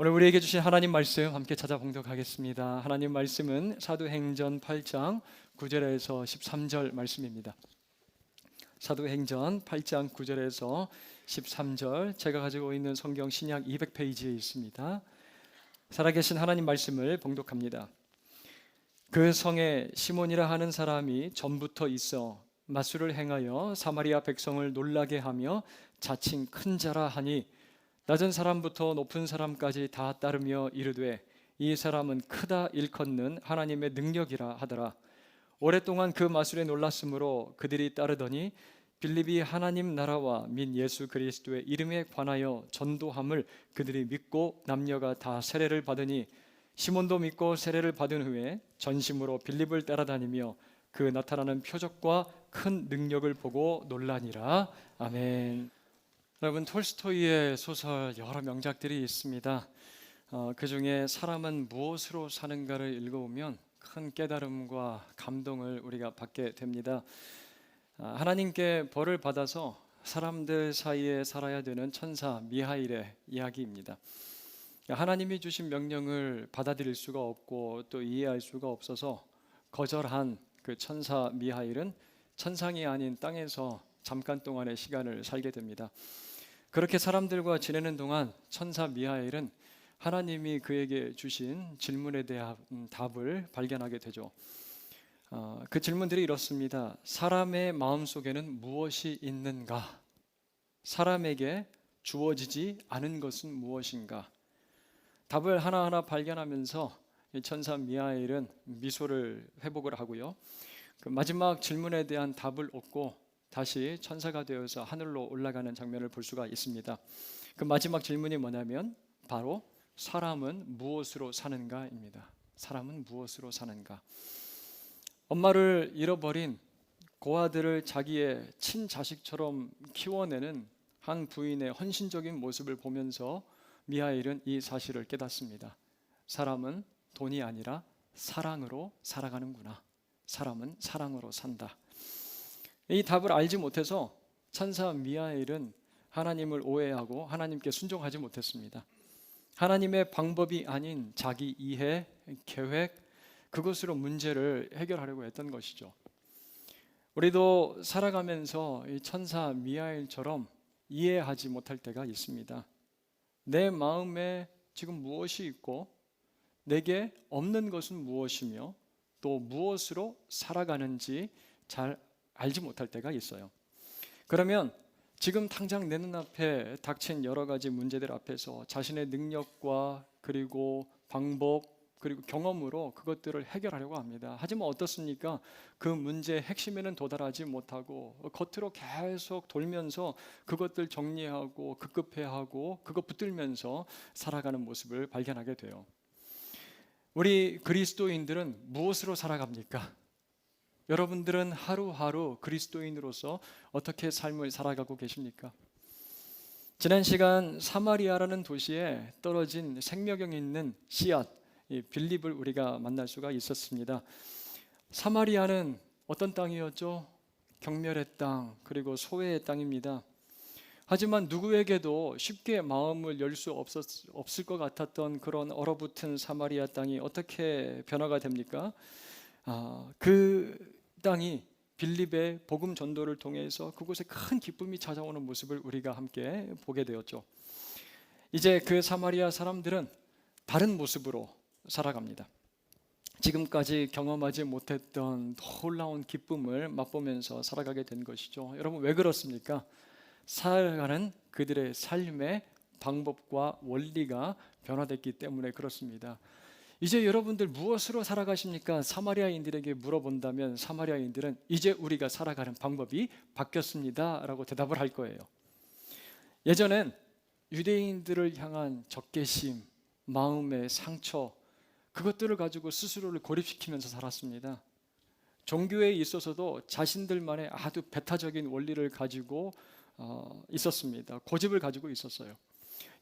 오늘 우리에게 주신 하나님 말씀 함께 찾아 봉독하겠습니다. 하나님 말씀은 사도행전 8장 9절에서 13절 말씀입니다. 사도행전 8장 9절에서 13절, 제가 가지고 있는 성경 신약 200페이지에 있습니다. 살아계신 하나님 말씀을 봉독합니다. 그 성에 시몬이라 하는 사람이 전부터 있어 마술을 행하여 사마리아 백성을 놀라게 하며 자칭 큰 자라 하니 낮은 사람부터 높은 사람까지 다 따르며 이르되 이 사람은 크다 일컫는 하나님의 능력이라 하더라. 오랫동안 그 마술에 놀랐으므로 그들이 따르더니 빌립이 하나님 나라와 민 예수 그리스도의 이름에 관하여 전도함을 그들이 믿고 남녀가 다 세례를 받으니 시몬도 믿고 세례를 받은 후에 전심으로 빌립을 따라다니며 그 나타나는 표적과 큰 능력을 보고 놀라니라. 아멘. 여러분, 톨스토이의 소설 여러 명작들이 있습니다. 그 중에 사람은 무엇으로 사는가를 읽어보면 큰 깨달음과 감동을 우리가 받게 됩니다. 하나님께 벌을 받아서 사람들 사이에 살아야 되는 천사 미하일의 이야기입니다. 하나님이 주신 명령을 받아들일 수가 없고 또 이해할 수가 없어서 거절한 그 천사 미하일은 천상이 아닌 땅에서 잠깐 동안의 시간을 살게 됩니다. 그렇게 사람들과 지내는 동안 천사 미하엘은 하나님이 그에게 주신 질문에 대한 답을 발견하게 되죠. 그 질문들이 이렇습니다. 사람의 마음속에는 무엇이 있는가? 사람에게 주어지지 않은 것은 무엇인가? 답을 하나하나 발견하면서 천사 미하엘은 미소를 회복을 하고요. 그 마지막 질문에 대한 답을 얻고 다시 천사가 되어서 하늘로 올라가는 장면을 볼 수가 있습니다. 그 마지막 질문이 뭐냐면 바로 사람은 무엇으로 사는가입니다. 사람은 무엇으로 사는가? 엄마를 잃어버린 고아들을 자기의 친자식처럼 키워내는 한 부인의 헌신적인 모습을 보면서 미하일은 이 사실을 깨닫습니다. 사람은 돈이 아니라 사랑으로 살아가는구나. 사람은 사랑으로 산다. 이 답을 알지 못해서 천사 미하엘은 하나님을 오해하고 하나님께 순종하지 못했습니다. 하나님의 방법이 아닌 자기 이해, 계획, 그것으로 문제를 해결하려고 했던 것이죠. 우리도 살아가면서 이 천사 미하엘처럼 이해하지 못할 때가 있습니다. 내 마음에 지금 무엇이 있고 내게 없는 것은 무엇이며 또 무엇으로 살아가는지 잘 알지 못할 때가 있어요. 그러면 지금 당장 내 눈앞에 닥친 여러 가지 문제들 앞에서 자신의 능력과 그리고 방법 그리고 경험으로 그것들을 해결하려고 합니다. 하지만 어떻습니까? 그 문제의 핵심에는 도달하지 못하고 겉으로 계속 돌면서 그것들 정리하고 급급해하고 그것 붙들면서 살아가는 모습을 발견하게 돼요. 우리 그리스도인들은 무엇으로 살아갑니까? 여러분들은 하루하루 그리스도인으로서 어떻게 삶을 살아가고 계십니까? 지난 시간 사마리아라는 도시에 떨어진 생명력 있는 씨앗 빌립을 우리가 만날 수가 있었습니다. 사마리아는 어떤 땅이었죠? 경멸의 땅 그리고 소외의 땅입니다. 하지만 누구에게도 쉽게 마음을 열 수 없을 것 같았던 그런 얼어붙은 사마리아 땅이 어떻게 변화가 됩니까? 그 땅이 빌립의 복음 전도를 통해서 그곳에 큰 기쁨이 찾아오는 모습을 우리가 함께 보게 되었죠. 이제 그 사마리아 사람들은 다른 모습으로 살아갑니다. 지금까지 경험하지 못했던 놀라운 기쁨을 맛보면서 살아가게 된 것이죠. 여러분, 왜 그렇습니까? 살아가는 그들의 삶의 방법과 원리가 변화됐기 때문에 그렇습니다. 이제 여러분들 무엇으로 살아가십니까? 사마리아인들에게 물어본다면 사마리아인들은 이제 우리가 살아가는 방법이 바뀌었습니다 라고 대답을 할 거예요. 예전엔 유대인들을 향한 적개심, 마음의 상처, 그것들을 가지고 스스로를 고립시키면서 살았습니다. 종교에 있어서도 자신들만의 아주 배타적인 원리를 가지고 있었습니다. 고집을 가지고 있었어요.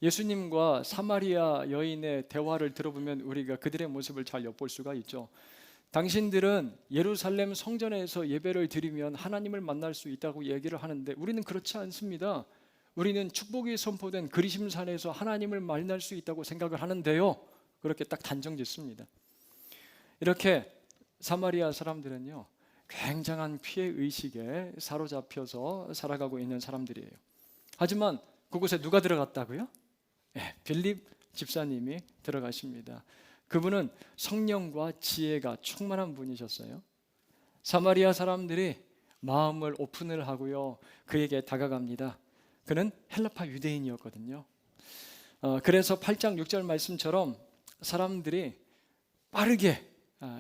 예수님과 사마리아 여인의 대화를 들어보면 우리가 그들의 모습을 잘 엿볼 수가 있죠. 당신들은 예루살렘 성전에서 예배를 드리면 하나님을 만날 수 있다고 얘기를 하는데 우리는 그렇지 않습니다. 우리는 축복이 선포된 그리심산에서 하나님을 만날 수 있다고 생각을 하는데요. 그렇게 딱 단정짓습니다. 이렇게 사마리아 사람들은요, 굉장한 피해 의식에 사로잡혀서 살아가고 있는 사람들이에요. 하지만 그곳에 누가 들어갔다고요? 빌립 집사님이 들어가십니다. 그분은 성령과 지혜가 충만한 분이셨어요. 사마리아 사람들이 마음을 오픈을 하고요, 그에게 다가갑니다. 그는 헬라파 유대인이었거든요. 그래서 8장 6절 말씀처럼 사람들이 빠르게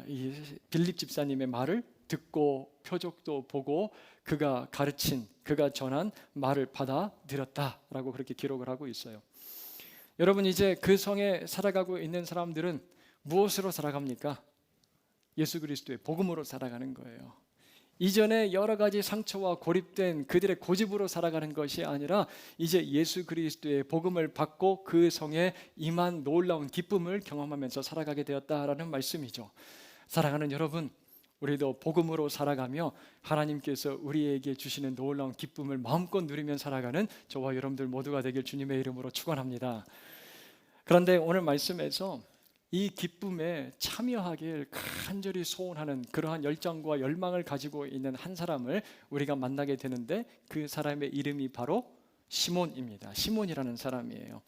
이 빌립 집사님의 말을 듣고 표적도 보고 그가 가르친, 그가 전한 말을 받아들였다라고 그렇게 기록을 하고 있어요. 여러분, 이제 그 성에 살아가고 있는 사람들은 무엇으로 살아갑니까? 예수 그리스도의 복음으로 살아가는 거예요. 이전에 여러 가지 상처와 고립된 그들의 고집으로 살아가는 것이 아니라 이제 예수 그리스도의 복음을 받고 그 성에 임한 놀라운 기쁨을 경험하면서 살아가게 되었다라는 말씀이죠. 사랑하는 여러분, 우리도 복음으로 살아가며 하나님께서 우리에게 주시는 놀라운 기쁨을 마음껏 누리며 살아가는 저와 여러분들 모두가 되길 주님의 이름으로 축원합니다. 그런데 오늘 말씀에서 이 기쁨에 참여하길 간절히 소원하는 그러한 열정과 열망을 가지고 있는 한 사람을 우리가 만나게 되는데, 그 사람의 이름이 바로 시몬입니다. 시몬이라는 사람이에요.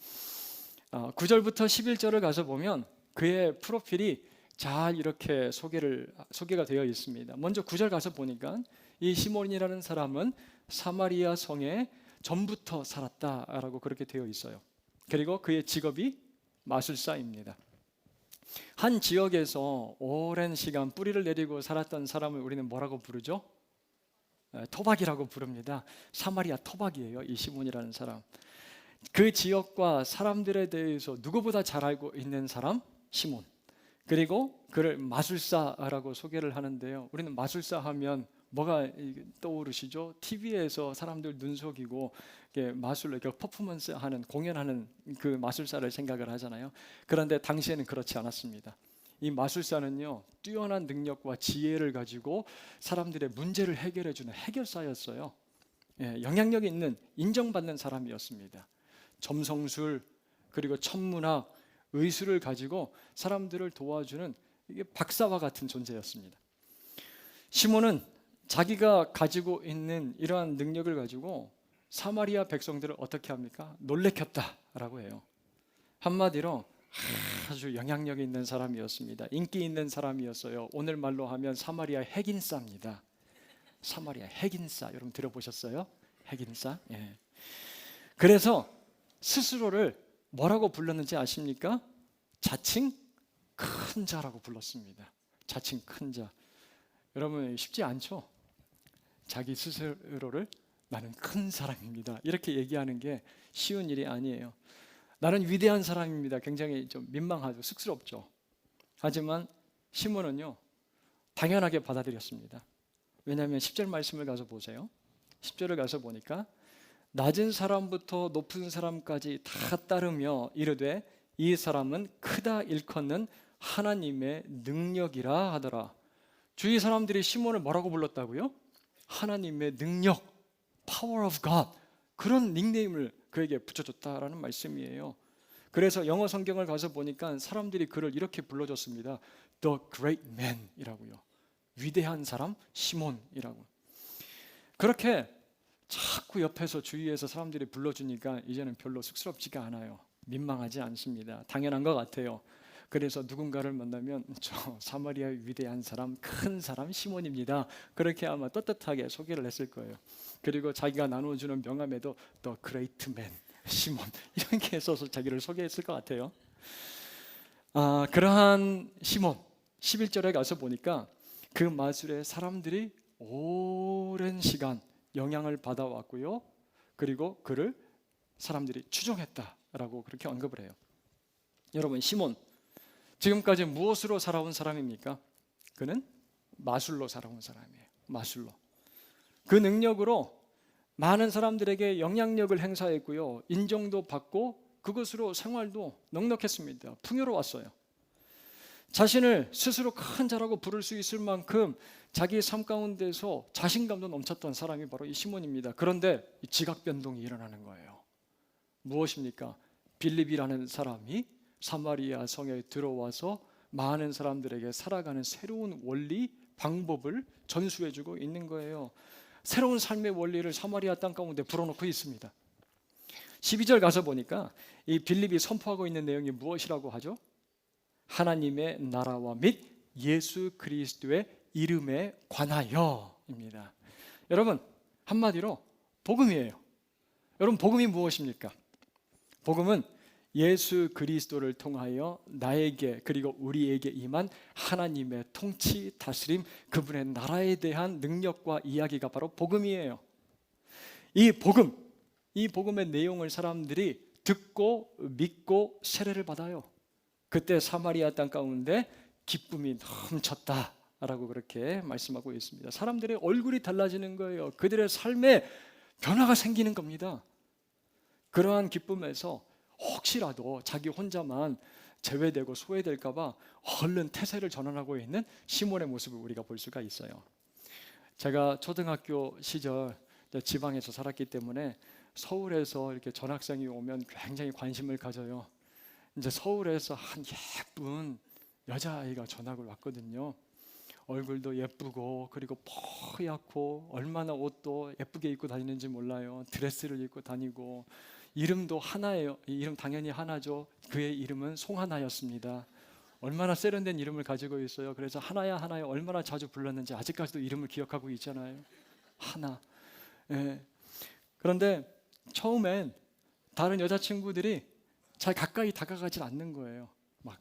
9절부터 11절을 가서 보면 그의 프로필이 잘 이렇게 소개가 되어 있습니다. 먼저 9절 가서 보니까 이 시몬이라는 사람은 사마리아 성에 전부터 살았다라고 그렇게 되어 있어요. 그리고 그의 직업이 마술사입니다. 한 지역에서 오랜 시간 뿌리를 내리고 살았던 사람을 우리는 뭐라고 부르죠? 토박이라고 부릅니다. 사마리아 토박이에요, 이 시몬이라는 사람. 그 지역과 사람들에 대해서 누구보다 잘 알고 있는 사람, 시몬. 그리고 그를 마술사라고 소개를 하는데요, 우리는 마술사 하면 뭐가 떠오르시죠? TV에서 사람들 눈 속이고 마술로 퍼포먼스 하는, 공연하는 그 마술사를 생각을 하잖아요. 그런데 당시에는 그렇지 않았습니다. 이 마술사는요, 뛰어난 능력과 지혜를 가지고 사람들의 문제를 해결해주는 해결사였어요. 영향력 있는, 인정받는 사람이었습니다. 점성술, 그리고 천문학, 의술을 가지고 사람들을 도와주는 이게 박사와 같은 존재였습니다. 시몬은 자기가 가지고 있는 이러한 능력을 가지고 사마리아 백성들을 어떻게 합니까? 놀래켰다라고 해요. 한마디로 아주 영향력 있는 사람이었습니다. 인기 있는 사람이었어요. 오늘 말로 하면 사마리아 핵인싸입니다. 사마리아 핵인싸, 여러분 들어보셨어요? 핵인싸? 예. 그래서 스스로를 뭐라고 불렀는지 아십니까? 자칭 큰 자라고 불렀습니다. 자칭 큰 자. 여러분 쉽지 않죠? 자기 스스로를 나는 큰 사람입니다, 이렇게 얘기하는 게 쉬운 일이 아니에요. 나는 위대한 사람입니다. 굉장히 좀 민망하죠. 쑥스럽죠. 하지만 시몬은요, 당연하게 받아들였습니다. 왜냐하면 10절 말씀을 가서 보세요. 10절을 가서 보니까 낮은 사람부터 높은 사람까지 다 따르며 이르되 이 사람은 크다 일컫는 하나님의 능력이라 하더라. 주위 사람들이 시몬을 뭐라고 불렀다고요? 하나님의 능력, Power of God, 그런 닉네임을 그에게 붙여줬다라는 말씀이에요. 그래서 영어 성경을 가서 보니까 사람들이 그를 이렇게 불러줬습니다. The Great Man 이라고요. 위대한 사람 시몬이라고. 그렇게 자꾸 옆에서 주위에서 사람들이 불러주니까 이제는 별로 쑥스럽지가 않아요. 민망하지 않습니다. 당연한 것 같아요. 그래서 누군가를 만나면 저 사마리아의 위대한 사람, 큰 사람 시몬입니다, 그렇게 아마 떳떳하게 소개를 했을 거예요. 그리고 자기가 나눠주는 명함에도 The Great Man, 시몬 이렇게 써서 자기를 소개했을 것 같아요. 그러한 시몬, 11절에 가서 보니까 그 마술에 사람들이 오랜 시간 영향을 받아왔고요, 그리고 그를 사람들이 추종했다라고 그렇게 언급을 해요. 여러분, 시몬 지금까지 무엇으로 살아온 사람입니까? 그는 마술로 살아온 사람이에요. 마술로. 그 능력으로 많은 사람들에게 영향력을 행사했고요, 인정도 받고 그것으로 생활도 넉넉했습니다. 풍요로웠어요. 자신을 스스로 큰 자라고 부를 수 있을 만큼 자기의 삶 가운데서 자신감도 넘쳤던 사람이 바로 이 시몬입니다. 그런데 지각 변동이 일어나는 거예요. 무엇입니까? 빌립이라는 사람이 사마리아 성에 들어와서 많은 사람들에게 살아가는 새로운 원리, 방법을 전수해주고 있는 거예요. 새로운 삶의 원리를 사마리아 땅 가운데 불어넣고 있습니다. 12절 가서 보니까 이 빌립이 선포하고 있는 내용이 무엇이라고 하죠? 하나님의 나라와 및 예수 그리스도의 이름에 관하여입니다. 여러분, 한마디로 복음이에요. 여러분, 복음이 무엇입니까? 복음은 예수 그리스도를 통하여 나에게 그리고 우리에게 임한 하나님의 통치, 다스림, 그분의 나라에 대한 능력과 이야기가 바로 복음이에요. 이 복음의 내용을 사람들이 듣고 믿고 세례를 받아요. 그때 사마리아 땅 가운데 기쁨이 넘쳤다라고 그렇게 말씀하고 있습니다. 사람들의 얼굴이 달라지는 거예요. 그들의 삶에 변화가 생기는 겁니다. 그러한 기쁨에서 혹시라도 자기 혼자만 제외되고 소외될까 봐 얼른 태세를 전환하고 있는 시몬의 모습을 우리가 볼 수가 있어요. 제가 초등학교 시절 지방에서 살았기 때문에 서울에서 이렇게 전학생이 오면 굉장히 관심을 가져요. 이제 서울에서 한 예쁜 여자아이가 전학을 왔거든요. 얼굴도 예쁘고 그리고 뽀얗고 얼마나 옷도 예쁘게 입고 다니는지 몰라요. 드레스를 입고 다니고 이름도 하나예요. 이름 당연히 하나죠. 그의 이름은 송하나였습니다. 얼마나 세련된 이름을 가지고 있어요. 그래서 하나야 하나야 얼마나 자주 불렀는지 아직까지도 이름을 기억하고 있잖아요. 하나. 예. 그런데 처음엔 다른 여자친구들이 잘 가까이 다가가질 않는 거예요. 막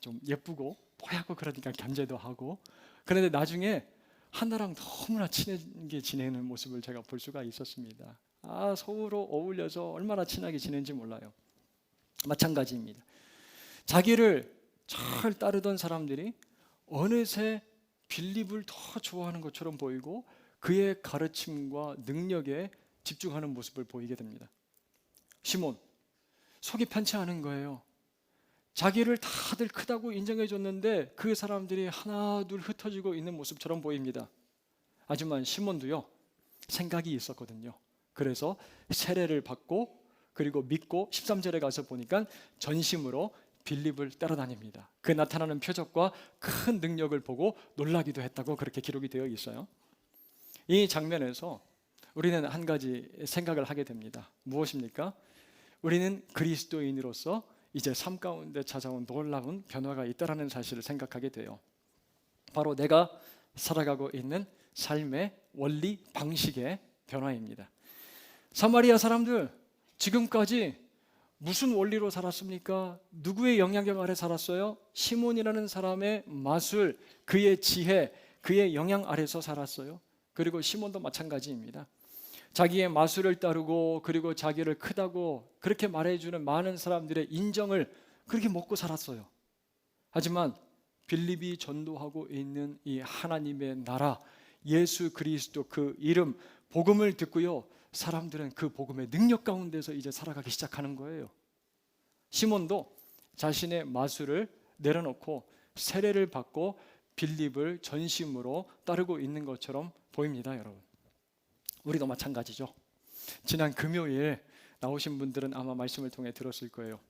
좀 예쁘고 뽀얗고 그러니까 견제도 하고. 그런데 나중에 하나랑 너무나 친하게 지내는 모습을 제가 볼 수가 있었습니다. 서로 어울려서 얼마나 친하게 지낸지 몰라요. 마찬가지입니다. 자기를 잘 따르던 사람들이 어느새 빌립을 더 좋아하는 것처럼 보이고 그의 가르침과 능력에 집중하는 모습을 보이게 됩니다. 시몬, 속이 편치 않은 거예요. 자기를 다들 크다고 인정해 줬는데 그 사람들이 하나둘 흩어지고 있는 모습처럼 보입니다. 하지만 시몬도요, 생각이 있었거든요. 그래서 세례를 받고 그리고 믿고 13절에 가서 보니까 전심으로 빌립을 따라다닙니다. 그 나타나는 표적과 큰 능력을 보고 놀라기도 했다고 그렇게 기록이 되어 있어요. 이 장면에서 우리는 한 가지 생각을 하게 됩니다. 무엇입니까? 우리는 그리스도인으로서 이제 삶 가운데 찾아온 놀라운 변화가 있다는 사실을 생각하게 돼요. 바로 내가 살아가고 있는 삶의 원리 방식의 변화입니다. 사마리아 사람들 지금까지 무슨 원리로 살았습니까? 누구의 영향력 아래 살았어요? 시몬이라는 사람의 마술, 그의 지혜, 그의 영향 아래서 살았어요. 그리고 시몬도 마찬가지입니다. 자기의 마술을 따르고 그리고 자기를 크다고 그렇게 말해주는 많은 사람들의 인정을 그렇게 먹고 살았어요. 하지만 빌립이 전도하고 있는 이 하나님의 나라, 예수 그리스도 그 이름, 복음을 듣고요, 사람들은 그 복음의 능력 가운데서 이제 살아가기 시작하는 거예요. 시몬도 자신의 마술을 내려놓고 세례를 받고 빌립을 전심으로 따르고 있는 것처럼 보입니다, 여러분. 우리도 마찬가지죠. 지난 금요일 나오신 분들은 아마 말씀을 통해 들었을 거예요.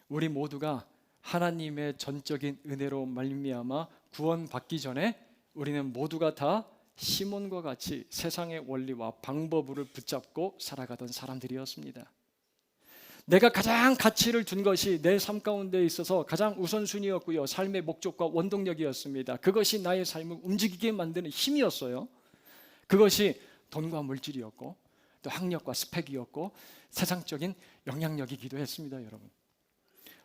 우리 모두가 하나님의 전적인 은혜로 말미암아 구원받기 전에 우리는 모두가 다 시몬과 같이 세상의 원리와 방법을 붙잡고 살아가던 사람들이었습니다. 내가 가장 가치를 둔 것이 내 삶 가운데 있어서 가장 우선순위였고요, 삶의 목적과 원동력이었습니다. 그것이 나의 삶을 움직이게 만드는 힘이었어요. 그것이 돈과 물질이었고 또 학력과 스펙이었고 세상적인 영향력이기도 했습니다, 여러분.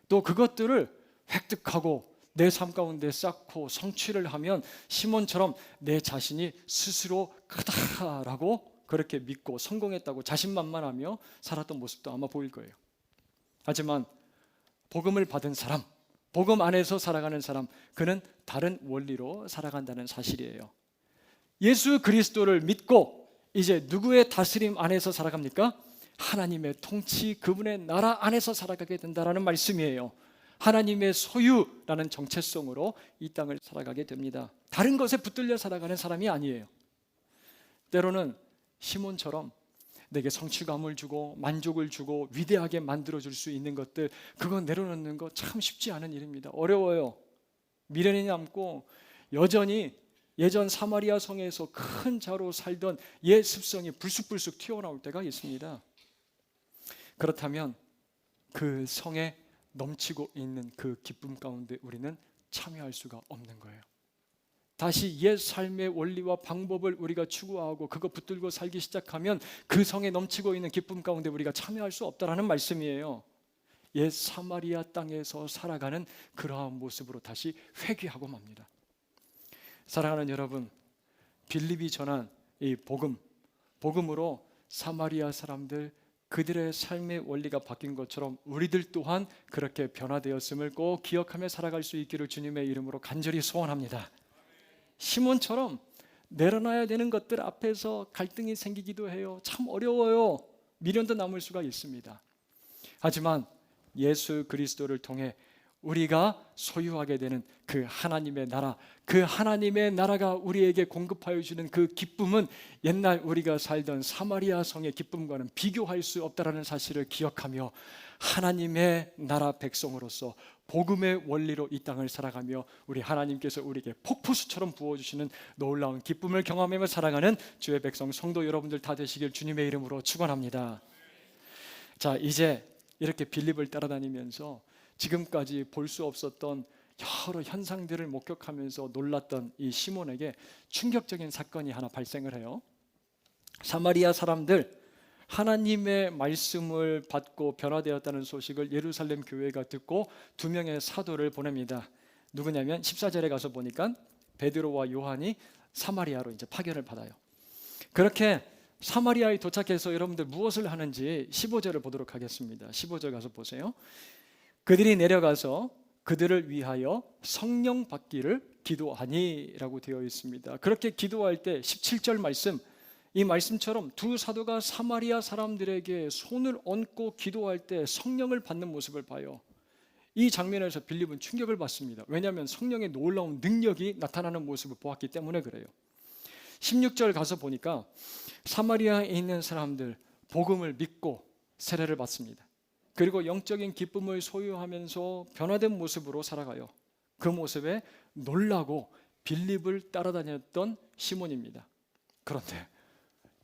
또 그것들을 획득하고 내 삶 가운데 쌓고 성취를 하면 시몬처럼 내 자신이 스스로 크다라고 그렇게 믿고 성공했다고 자신만만하며 살았던 모습도 아마 보일 거예요. 하지만 복음을 받은 사람, 복음 안에서 살아가는 사람, 그는 다른 원리로 살아간다는 사실이에요. 예수 그리스도를 믿고 이제 누구의 다스림 안에서 살아갑니까? 하나님의 통치, 그분의 나라 안에서 살아가게 된다는 말씀이에요. 하나님의 소유라는 정체성으로 이 땅을 살아가게 됩니다. 다른 것에 붙들려 살아가는 사람이 아니에요. 때로는 시몬처럼 내게 성취감을 주고 만족을 주고 위대하게 만들어줄 수 있는 것들, 그거 내려놓는 거 참 쉽지 않은 일입니다. 어려워요. 미련이 남고 여전히 예전 사마리아 성에서 큰 자로 살던 옛 습성이 불쑥불쑥 튀어나올 때가 있습니다. 그렇다면 그 성에 넘치고 있는 그 기쁨 가운데 우리는 참여할 수가 없는 거예요. 다시 옛 삶의 원리와 방법을 우리가 추구하고 그거 붙들고 살기 시작하면 그 성에 넘치고 있는 기쁨 가운데 우리가 참여할 수 없다라는 말씀이에요. 옛 사마리아 땅에서 살아가는 그러한 모습으로 다시 회귀하고 맙니다. 사랑하는 여러분, 빌립이 전한 이 복음으로 사마리아 사람들, 그들의 삶의 원리가 바뀐 것처럼 우리들 또한 그렇게 변화되었음을 꼭 기억하며 살아갈 수 있기를 주님의 이름으로 간절히 소원합니다. 시몬처럼 내려놔야 되는 것들 앞에서 갈등이 생기기도 해요. 참 어려워요. 미련도 남을 수가 있습니다. 하지만 예수 그리스도를 통해 우리가 소유하게 되는 그 하나님의 나라, 그 하나님의 나라가 우리에게 공급하여 주는 그 기쁨은 옛날 우리가 살던 사마리아 성의 기쁨과는 비교할 수 없다라는 사실을 기억하며 하나님의 나라 백성으로서 복음의 원리로 이 땅을 살아가며 우리 하나님께서 우리에게 폭포수처럼 부어주시는 놀라운 기쁨을 경험하며 살아가는 주의 백성 성도 여러분들 다 되시길 주님의 이름으로 축원합니다. 자, 이제 이렇게 빌립을 따라다니면서 지금까지 볼 수 없었던 여러 현상들을 목격하면서 놀랐던 이 시몬에게 충격적인 사건이 하나 발생을 해요. 사마리아 사람들, 하나님의 말씀을 받고 변화되었다는 소식을 예루살렘 교회가 듣고 두 명의 사도를 보냅니다. 누구냐면 14절에 가서 보니까 베드로와 요한이 사마리아로 이제 파견을 받아요. 그렇게 사마리아에 도착해서 여러분들 무엇을 하는지 15절을 보도록 하겠습니다. 15절 가서 보세요. 그들이 내려가서 그들을 위하여 성령 받기를 기도하니라고 되어 있습니다. 그렇게 기도할 때 17절 말씀, 이 말씀처럼 두 사도가 사마리아 사람들에게 손을 얹고 기도할 때 성령을 받는 모습을 봐요. 이 장면에서 빌립은 충격을 받습니다. 왜냐하면 성령의 놀라운 능력이 나타나는 모습을 보았기 때문에 그래요. 16절 가서 보니까 사마리아에 있는 사람들 복음을 믿고 세례를 받습니다. 그리고 영적인 기쁨을 소유하면서 변화된 모습으로 살아가요. 그 모습에 놀라고 빌립을 따라다녔던 시몬입니다. 그런데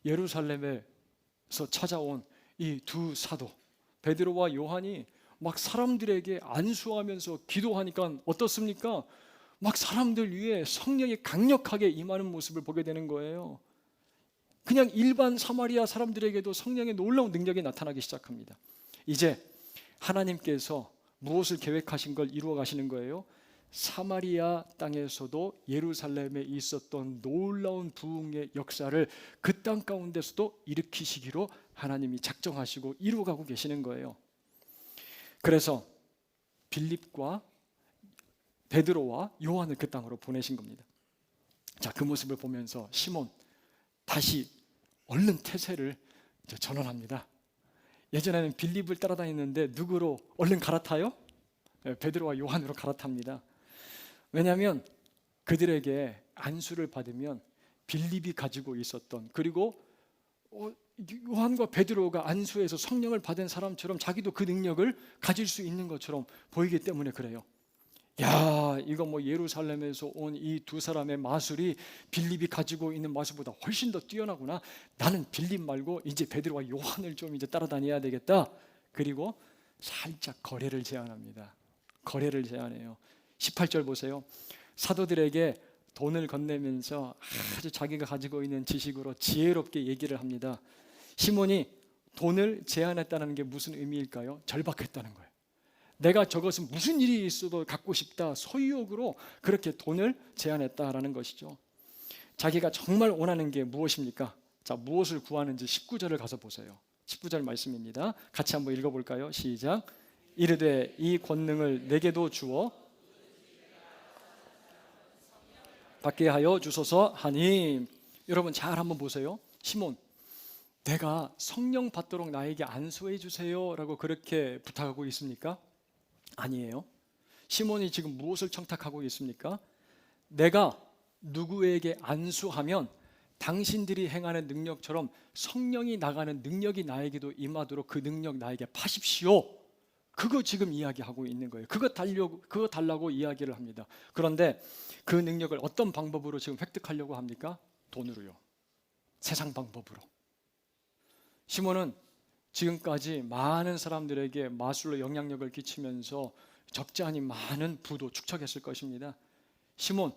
예루살렘에서 찾아온 이 두 사도 베드로와 요한이 막 사람들에게 안수하면서 기도하니까 어떻습니까? 막 사람들 위에 성령이 강력하게 임하는 모습을 보게 되는 거예요. 그냥 일반 사마리아 사람들에게도 성령의 놀라운 능력이 나타나기 시작합니다. 이제 하나님께서 무엇을 계획하신 걸 이루어 가시는 거예요? 사마리아 땅에서도 예루살렘에 있었던 놀라운 부흥의 역사를 그 땅 가운데서도 일으키시기로 하나님이 작정하시고 이루어가고 계시는 거예요. 그래서 빌립과 베드로와 요한을 그 땅으로 보내신 겁니다. 자, 그 모습을 보면서 시몬 다시 얼른 태세를 전환합니다. 예전에는 빌립을 따라다녔는데 누구로 얼른 갈아타요? 베드로와 요한으로 갈아탑니다. 왜냐하면 그들에게 안수를 받으면 빌립이 가지고 있었던, 그리고 요한과 베드로가 안수에서 성령을 받은 사람처럼 자기도 그 능력을 가질 수 있는 것처럼 보이기 때문에 그래요. 야, 이거 뭐 예루살렘에서 온 이 두 사람의 마술이 빌립이 가지고 있는 마술보다 훨씬 더 뛰어나구나. 나는 빌립 말고 이제 베드로와 요한을 좀 이제 따라다녀야 되겠다. 그리고 살짝 거래를 제안합니다. 거래를 제안해요. 18절 보세요. 사도들에게 돈을 건네면서 아주 자기가 가지고 있는 지식으로 지혜롭게 얘기를 합니다. 시몬이 돈을 제안했다는 게 무슨 의미일까요? 절박했다는 거예요. 내가 저것은 무슨 일이 있어도 갖고 싶다, 소유욕으로 그렇게 돈을 제안했다라는 것이죠. 자기가 정말 원하는 게 무엇입니까? 자, 무엇을 구하는지 19절을 가서 보세요. 19절 말씀입니다. 같이 한번 읽어볼까요? 시작. 이르되 이 권능을 내게도 주어 받게 하여 주소서 하니. 여러분 잘 한번 보세요. 시몬, 내가 성령 받도록 나에게 안수해 주세요 라고 그렇게 부탁하고 있습니까? 아니에요. 시몬이 지금 무엇을 청탁하고 있습니까? 내가 누구에게 안수하면 당신들이 행하는 능력처럼 성령이 나가는 능력이 나에게도 임하도록 그 능력 나에게 파십시오. 그거 지금 이야기하고 있는 거예요. 그거 달라고 이야기를 합니다. 그런데 그 능력을 어떤 방법으로 지금 획득하려고 합니까? 돈으로요. 세상 방법으로. 시몬은 지금까지 많은 사람들에게 마술로 영향력을 끼치면서 적지 않은 많은 부도 축적했을 것입니다. 시몬,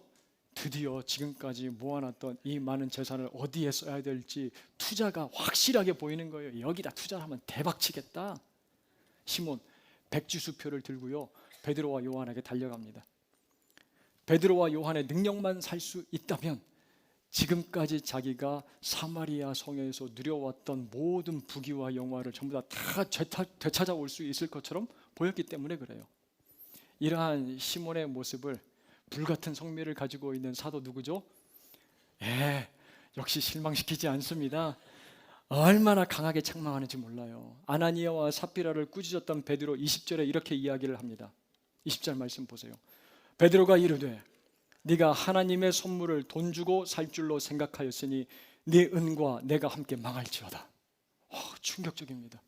드디어 지금까지 모아놨던 이 많은 재산을 어디에 써야 될지 투자가 확실하게 보이는 거예요. 여기다 투자하면 대박 치겠다. 시몬, 백지수표를 들고요, 베드로와 요한에게 달려갑니다. 베드로와 요한의 능력만 살 수 있다면 지금까지 자기가 사마리아 성에서 누려왔던 모든 부귀와 영화를 전부 다 되찾아올 수 있을 것처럼 보였기 때문에 그래요. 이러한 시몬의 모습을 불같은 성미를 가지고 있는 사도 누구죠? 역시 실망시키지 않습니다. 얼마나 강하게 책망하는지 몰라요. 아나니아와 삽비라를 꾸짖었던 베드로 20절에 이렇게 이야기를 합니다. 20절 말씀 보세요. 베드로가 이르되 네가 하나님의 선물을 돈 주고 살 줄로 생각하였으니 네 은과 내가 함께 망할지어다. 충격적입니다.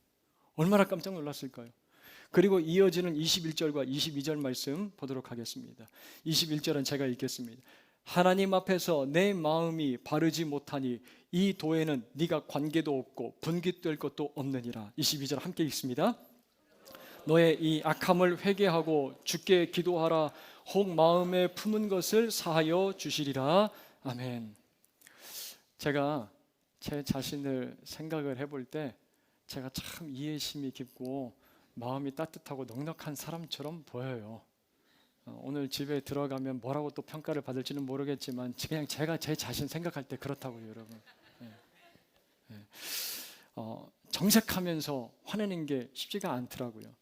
얼마나 깜짝 놀랐을까요? 그리고 이어지는 21절과 22절 말씀 보도록 하겠습니다. 21절은 제가 읽겠습니다. 하나님 앞에서 내 마음이 바르지 못하니 이 도에는 네가 관계도 없고 분깃될 것도 없느니라. 22절 함께 읽습니다. 너의 이 악함을 회개하고 주께 기도하라. 혹 마음에 품은 것을 사하여 주시리라. 아멘. 제가 제 자신을 생각을 해볼 때 제가 참 이해심이 깊고 마음이 따뜻하고 넉넉한 사람처럼 보여요. 오늘 집에 들어가면 뭐라고 또 평가를 받을지는 모르겠지만 그냥 제가 제 자신 생각할 때 그렇다고요, 여러분. 정색하면서 화내는 게 쉽지가 않더라고요.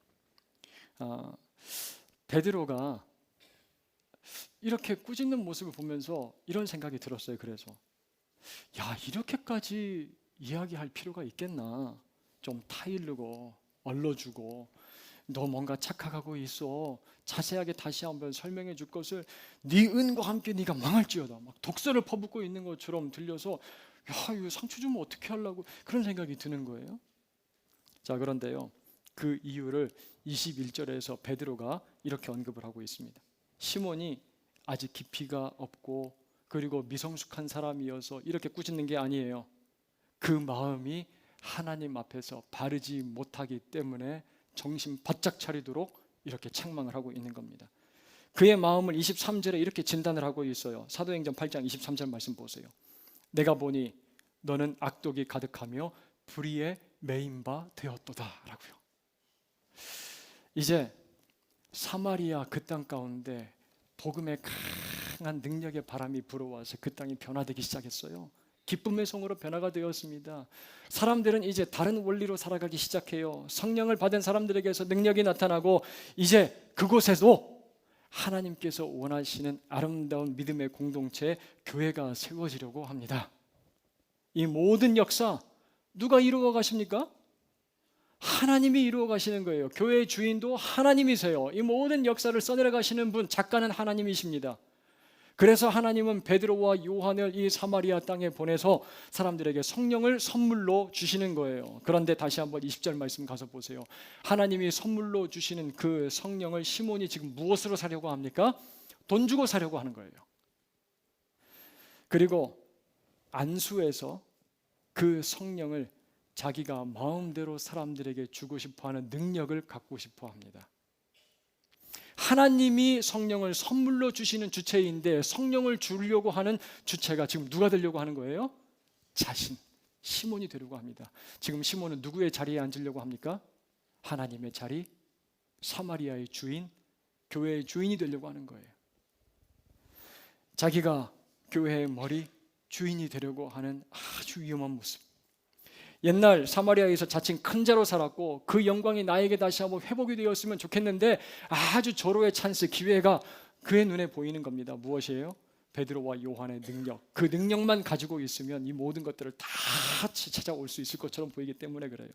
베드로가 이렇게 꾸짖는 모습을 보면서 이런 생각이 들었어요. 그래서 이렇게까지 이야기할 필요가 있겠나. 좀 타이르고 얼러주고 너 뭔가 착각하고 있어. 자세하게 다시 한번 설명해 줄 것을 네 은과 함께 네가 망할지어다. 막 독설을 퍼붓고 있는 것처럼 들려서 이거 상처 주면 어떻게 하려고 그런 생각이 드는 거예요. 자, 그런데요, 그 이유를 21절에서 베드로가 이렇게 언급을 하고 있습니다. 시몬이 아직 깊이가 없고 그리고 미성숙한 사람이어서 이렇게 꾸짖는 게 아니에요. 그 마음이 하나님 앞에서 바르지 못하기 때문에 정신 바짝 차리도록 이렇게 책망을 하고 있는 겁니다. 그의 마음을 23절에 이렇게 진단을 하고 있어요. 사도행전 8장 23절 말씀 보세요. 내가 보니 너는 악독이 가득하며 불의에 매인 바 되었도다 라고요. 이제 사마리아 그 땅 가운데 복음의 강한 능력의 바람이 불어와서 그 땅이 변화되기 시작했어요. 기쁨의 성으로 변화가 되었습니다. 사람들은 이제 다른 원리로 살아가기 시작해요. 성령을 받은 사람들에게서 능력이 나타나고 이제 그곳에도 하나님께서 원하시는 아름다운 믿음의 공동체, 교회가 세워지려고 합니다. 이 모든 역사 누가 이루어 가십니까? 하나님이 이루어 가시는 거예요. 교회의 주인도 하나님이세요. 이 모든 역사를 써내려 가시는 분, 작가는 하나님이십니다. 그래서 하나님은 베드로와 요한을 이 사마리아 땅에 보내서 사람들에게 성령을 선물로 주시는 거예요. 그런데 다시 한번 20절 말씀 가서 보세요. 하나님이 선물로 주시는 그 성령을 시몬이 지금 무엇으로 사려고 합니까? 돈 주고 사려고 하는 거예요. 그리고 안수에서 그 성령을 자기가 마음대로 사람들에게 주고 싶어하는 능력을 갖고 싶어 합니다. 하나님이 성령을 선물로 주시는 주체인데 성령을 주려고 하는 주체가 지금 누가 되려고 하는 거예요? 자신, 시몬이 되려고 합니다. 지금 시몬은 누구의 자리에 앉으려고 합니까? 하나님의 자리, 사마리아의 주인, 교회의 주인이 되려고 하는 거예요. 자기가 교회의 머리, 주인이 되려고 하는 아주 위험한 모습. 옛날 사마리아에서 자칭 큰 자로 살았고 그 영광이 나에게 다시 한번 회복이 되었으면 좋겠는데 아주 절호의 찬스, 기회가 그의 눈에 보이는 겁니다. 무엇이에요? 베드로와 요한의 능력. 그 능력만 가지고 있으면 이 모든 것들을 다 찾아올 수 있을 것처럼 보이기 때문에 그래요.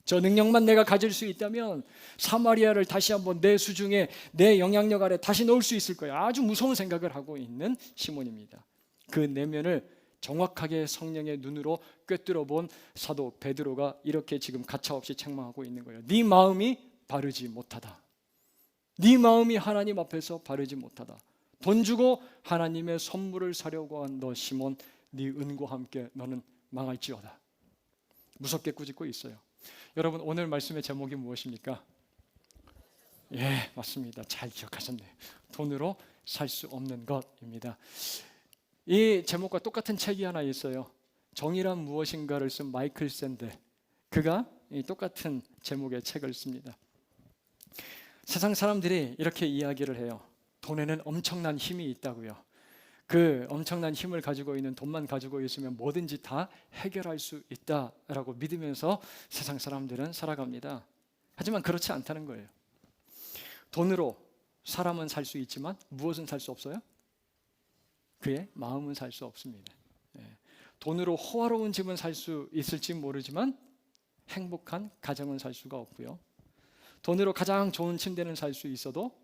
저 능력만 내가 가질 수 있다면 사마리아를 다시 한번 내 수중에, 내 영향력 아래 다시 넣을 수 있을 거야. 아주 무서운 생각을 하고 있는 시몬입니다. 그 내면을 정확하게 성령의 눈으로 꿰뚫어 본 사도 베드로가 이렇게 지금 가차없이 책망하고 있는 거예요. 네 마음이 바르지 못하다. 네 마음이 하나님 앞에서 바르지 못하다. 돈 주고 하나님의 선물을 사려고 한 너 시몬, 네 은과 함께 너는 망할지어다. 무섭게 꾸짖고 있어요. 여러분, 오늘 말씀의 제목이 무엇입니까? 예, 맞습니다. 잘 기억하셨네요. 돈으로 살 수 없는 것입니다. 이 제목과 똑같은 책이 하나 있어요. 정의란 무엇인가를 쓴 마이클 샌델, 그가 이 똑같은 제목의 책을 씁니다. 세상 사람들이 이렇게 이야기를 해요. 돈에는 엄청난 힘이 있다고요. 그 엄청난 힘을 가지고 있는, 돈만 가지고 있으면 뭐든지 다 해결할 수 있다라고 믿으면서 세상 사람들은 살아갑니다. 하지만 그렇지 않다는 거예요. 돈으로 사람은 살 수 있지만 무엇은 살 수 없어요? 그의 마음은 살 수 없습니다. 돈으로 호화로운 집은 살 수 있을지 모르지만 행복한 가정은 살 수가 없고요. 돈으로 가장 좋은 침대는 살 수 있어도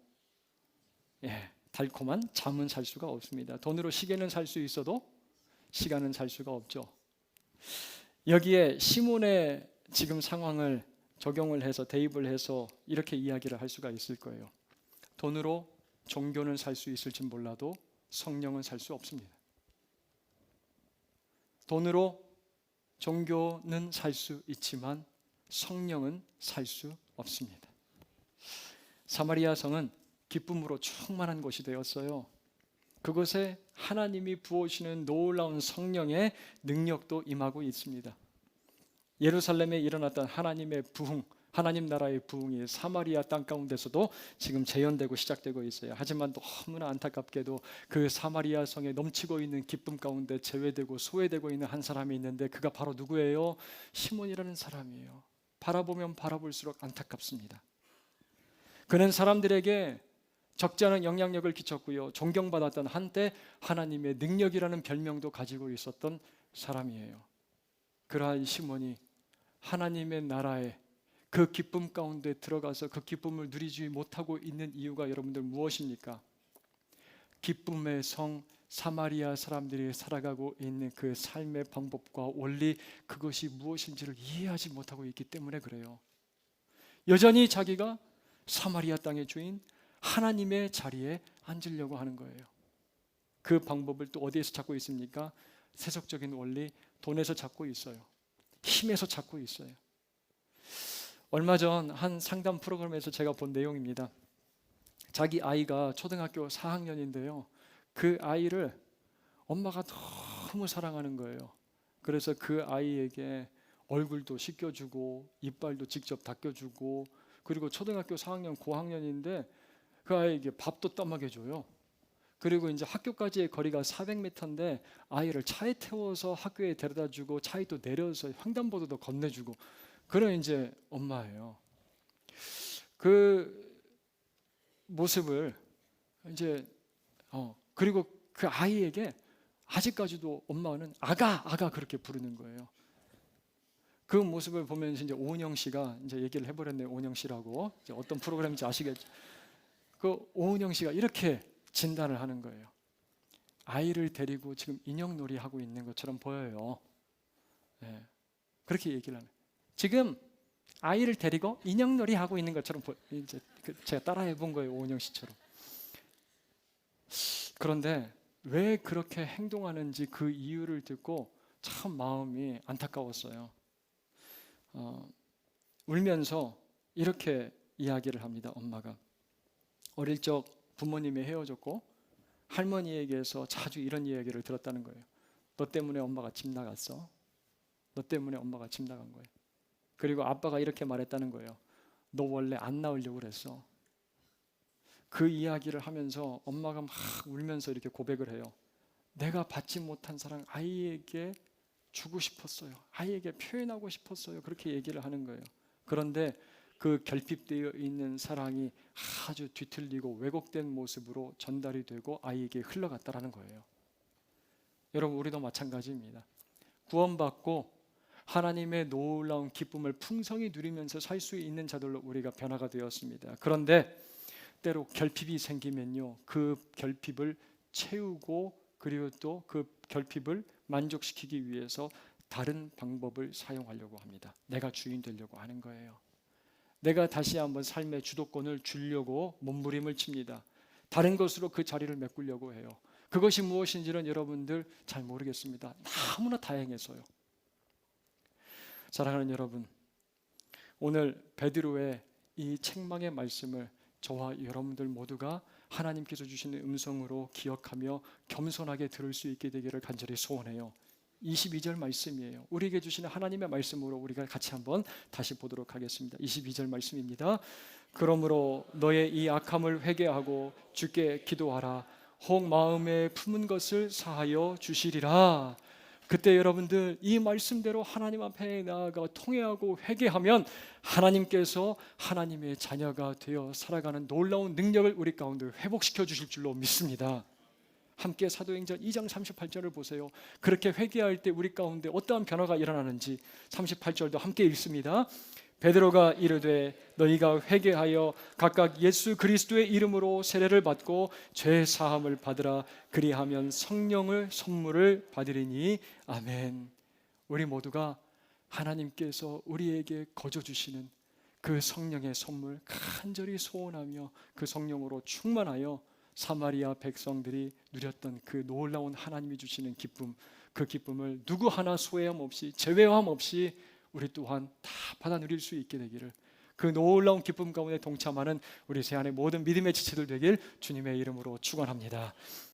달콤한 잠은 살 수가 없습니다. 돈으로 시계는 살 수 있어도 시간은 살 수가 없죠. 여기에 시몬의 지금 상황을 적용을 해서 대입을 해서 이렇게 이야기를 할 수가 있을 거예요. 돈으로 종교는 살 수 있을지 몰라도 성령은 살 수 없습니다. 돈으로 종교는 살 수 있지만 성령은 살 수 없습니다. 사마리아 성은 기쁨으로 충만한 곳이 되었어요. 그곳에 하나님이 부어주시는 놀라운 성령의 능력도 임하고 있습니다. 예루살렘에 일어났던 하나님의 부흥, 하나님 나라의 부흥이 사마리아 땅 가운데서도 지금 재현되고 시작되고 있어요. 하지만 너무나 안타깝게도 그 사마리아 성에 넘치고 있는 기쁨 가운데 제외되고 소외되고 있는 한 사람이 있는데, 그가 바로 누구예요? 시몬이라는 사람이에요. 바라보면 바라볼수록 안타깝습니다. 그는 사람들에게 적지 않은 영향력을 끼쳤고요, 존경받았던 한때 하나님의 능력이라는 별명도 가지고 있었던 사람이에요. 그러한 시몬이 하나님의 나라에 그 기쁨 가운데 들어가서 그 기쁨을 누리지 못하고 있는 이유가 여러분들 무엇입니까? 기쁨의 성 사마리아 사람들이 살아가고 있는 그 삶의 방법과 원리, 그것이 무엇인지를 이해하지 못하고 있기 때문에 그래요. 여전히 자기가 사마리아 땅의 주인, 하나님의 자리에 앉으려고 하는 거예요. 그 방법을 또 어디에서 찾고 있습니까? 세속적인 원리, 돈에서 찾고 있어요. 힘에서 찾고 있어요. 얼마 전 한 상담 프로그램에서 제가 본 내용입니다. 자기 아이가 초등학교 4학년인데요. 그 아이를 엄마가 너무 사랑하는 거예요. 그래서 그 아이에게 얼굴도 씻겨주고 이빨도 직접 닦여주고, 그리고 초등학교 4학년 고학년인데 그 아이에게 밥도 떠먹여줘요. 그리고 이제 학교까지의 거리가 400m인데 아이를 차에 태워서 학교에 데려다주고 차에 또 내려서 횡단보도도 건네주고, 그런 이제 엄마예요. 그 모습을 이제 그리고 그 아이에게 아직까지도 엄마는 아가 그렇게 부르는 거예요. 그 모습을 보면서 이제 오은영 씨가 이제 얘기를 해버렸네요. 오은영 씨라고, 이제 어떤 프로그램인지 아시겠죠? 그 오은영 씨가 이렇게 진단을 하는 거예요. 아이를 데리고 지금 인형놀이 하고 있는 것처럼 보여요. 그렇게 얘기를 하는. 지금 아이를 데리고 인형놀이 하고 있는 것처럼 이제 제가 따라해 본 거예요, 오은영 씨처럼. 그런데 왜 그렇게 행동하는지 그 이유를 듣고 참 마음이 안타까웠어요. 울면서 이렇게 이야기를 합니다. 엄마가 어릴 적 부모님이 헤어졌고 할머니에게서 자주 이런 이야기를 들었다는 거예요. 너 때문에 엄마가 집 나갔어. 너 때문에 엄마가 집 나간 거예요. 그리고 아빠가 이렇게 말했다는 거예요. 너 원래 안 낳으려고 그랬어. 그 이야기를 하면서 엄마가 막 울면서 이렇게 고백을 해요. 내가 받지 못한 사랑 아이에게 주고 싶었어요. 아이에게 표현하고 싶었어요. 그렇게 얘기를 하는 거예요. 그런데 그 결핍되어 있는 사랑이 아주 뒤틀리고 왜곡된 모습으로 전달이 되고 아이에게 흘러갔다라는 거예요. 여러분, 우리도 마찬가지입니다. 구원받고 하나님의 놀라운 기쁨을 풍성히 누리면서 살 수 있는 자들로 우리가 변화가 되었습니다. 그런데 때로 결핍이 생기면요, 그 결핍을 채우고 그리고 또 그 결핍을 만족시키기 위해서 다른 방법을 사용하려고 합니다. 내가 주인 되려고 하는 거예요. 내가 다시 한번 삶의 주도권을 주려고 몸부림을 칩니다. 다른 것으로 그 자리를 메꾸려고 해요. 그것이 무엇인지는 여러분들 잘 모르겠습니다. 너무나 다행해서요. 사랑하는 여러분, 오늘 베드로의 이 책망의 말씀을 저와 여러분들 모두가 하나님께서 주시는 음성으로 기억하며 겸손하게 들을 수 있게 되기를 간절히 소원해요. 22절 말씀이에요. 우리에게 주시는 하나님의 말씀으로 우리가 같이 한번 다시 보도록 하겠습니다. 22절 말씀입니다. 그러므로 너의 이 악함을 회개하고 주께 기도하라. 혹 마음에 품은 것을 사하여 주시리라. 그때 여러분들 이 말씀대로 하나님 앞에 나아가 통회하고 회개하면 하나님께서 하나님의 자녀가 되어 살아가는 놀라운 능력을 우리 가운데 회복시켜 주실 줄로 믿습니다. 함께 사도행전 2장 38절을 보세요. 그렇게 회개할 때 우리 가운데 어떠한 변화가 일어나는지 38절도 함께 읽습니다. 베드로가 이르되 너희가 회개하여 각각 예수 그리스도의 이름으로 세례를 받고 죄 사함을 받으라. 그리하면 성령을 선물을 받으리니 아멘. 우리 모두가 하나님께서 우리에게 거저 주시는 그 성령의 선물 간절히 소원하며 그 성령으로 충만하여 사마리아 백성들이 누렸던 그 놀라운 하나님이 주시는 기쁨, 그 기쁨을 누구 하나 소외함 없이 제외함 없이 우리 또한 다 받아 누릴 수 있게 되기를, 그 놀라운 기쁨 가운데 동참하는 우리 새 안의 모든 믿음의 지체들 되길 주님의 이름으로 축원합니다.